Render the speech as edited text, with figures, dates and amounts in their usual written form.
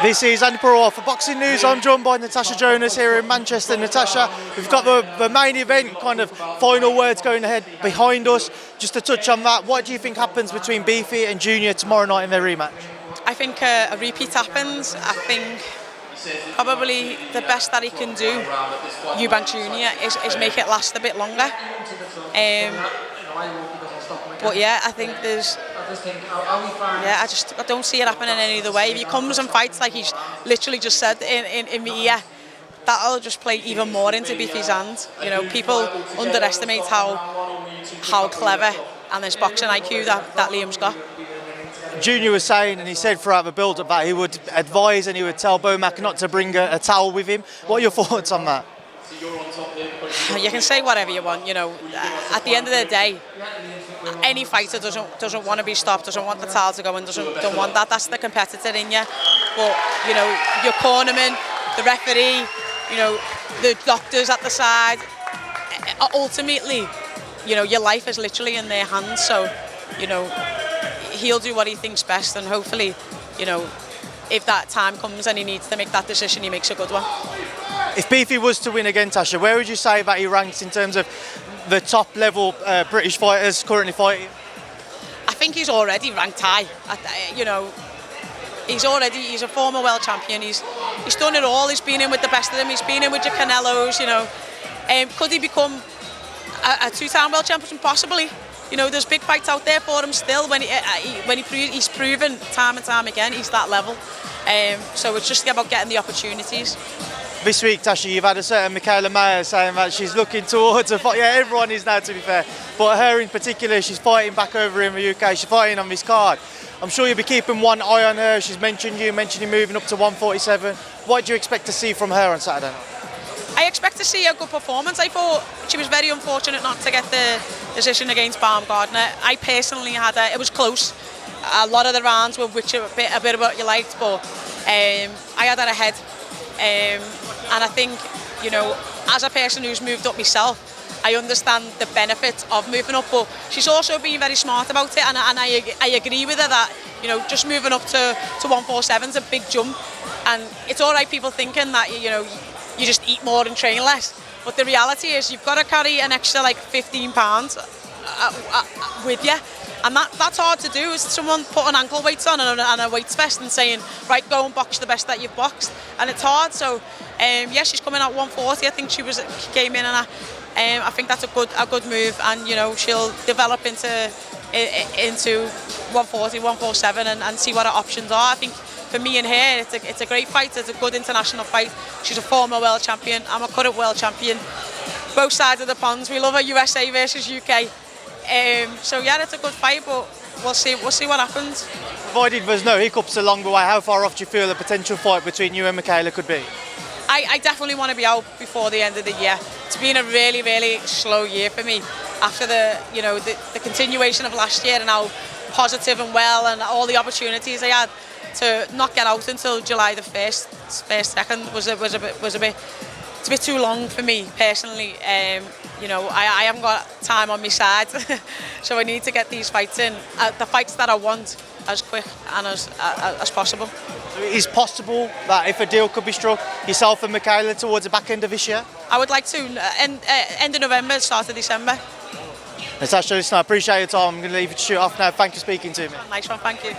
This is Andi Purewal for Boxing News. I'm joined by Natasha Jonas here in Manchester. Natasha, we've got the main event, kind of final words going ahead behind us. Just to touch on that, what do you think happens between Beefy and Junior tomorrow night in their rematch? I think a repeat happens. I think probably the best that he can do, Eubank Jr, is make it last a bit longer. But yeah, I think there's. Yeah, I don't see it happening any other way. If he comes and fights like he's literally just said in my ear, that'll just play even more into Beefy's hand. You know, people underestimate how clever and his boxing IQ that Liam's got. Junior was saying, and he said throughout the build-up, that he would advise and he would tell Bomac not to bring a towel with him. What are your thoughts on that? You can say whatever you want, you know. At the end of the day, any fighter doesn't want to be stopped, doesn't want the towel to go in, don't want that. That's the competitor in you. But you know, your cornerman, the referee, you know, the doctors at the side. Ultimately, you know, your life is literally in their hands. So, you know, he'll do what he thinks best, and hopefully, you know, if that time comes and he needs to make that decision, he makes a good one. If Beefy was to win again, Tasha, where would you say that he ranks in terms of the top level British fighters currently fighting? I think he's already ranked high. You know, he's a former world champion. He's done it all. He's been in with the best of them. He's been in with your Canelos. You know, could he become a two-time world champion? Possibly. You know, there's big fights out there for him still. He's proven time and time again he's that level. So it's just about getting the opportunities. This week, Tasha, you've had a certain Mikaela Mayer saying that she's looking towards a fight. Yeah, everyone is now, to be fair. But her in particular, she's fighting back over in the UK. She's fighting on this card. I'm sure you'll be keeping one eye on her. She's mentioned you moving up to 147. What do you expect to see from her on Saturday night? I expect to see a good performance. I thought she was very unfortunate not to get the decision against Baumgardner. I personally had her. It was close. A lot of the rounds were a bit of what you liked, but I had her ahead. And I think, you know, as a person who's moved up myself, I understand the benefit of moving up, but she's also been very smart about it, and I agree with her that, you know, just moving up to 147 is a big jump, and it's all right people thinking that, you know, you just eat more and train less, but the reality is you've got to carry an extra like 15 pounds with you. And that's hard to do. Is someone putting ankle weights on and a weights vest and saying, right, go and box the best that you've boxed, and it's hard. So yeah, she's coming out 140. I think she came in, and I think that's a good move, and you know, she'll develop into 140, 147 and see what her options are. I think for me and her, it's a great fight. It's a good international fight. She's a former world champion. I'm a current world champion. Both sides of the ponds. We love a USA versus UK. So yeah, it's a good fight, but we'll see what happens. Provided there's no hiccups along the way, how far off do you feel the potential fight between you and Mikaela could be? I definitely want to be out before the end of the year. It's been a really, really slow year for me after the continuation of last year, and how positive and well and all the opportunities I had. To not get out until July the 2nd was a bit too long for me personally. You know, I haven't got time on my side, so I need to get these fights in, the fights that I want, as quick and as possible. So it is possible that if a deal could be struck, yourself and Mikaela towards the back end of this year? I would like to, end of November, start of December. Natasha, listen, I appreciate your time. I'm going to leave you to shoot off now. Thank you for speaking to me. Nice one, thank you.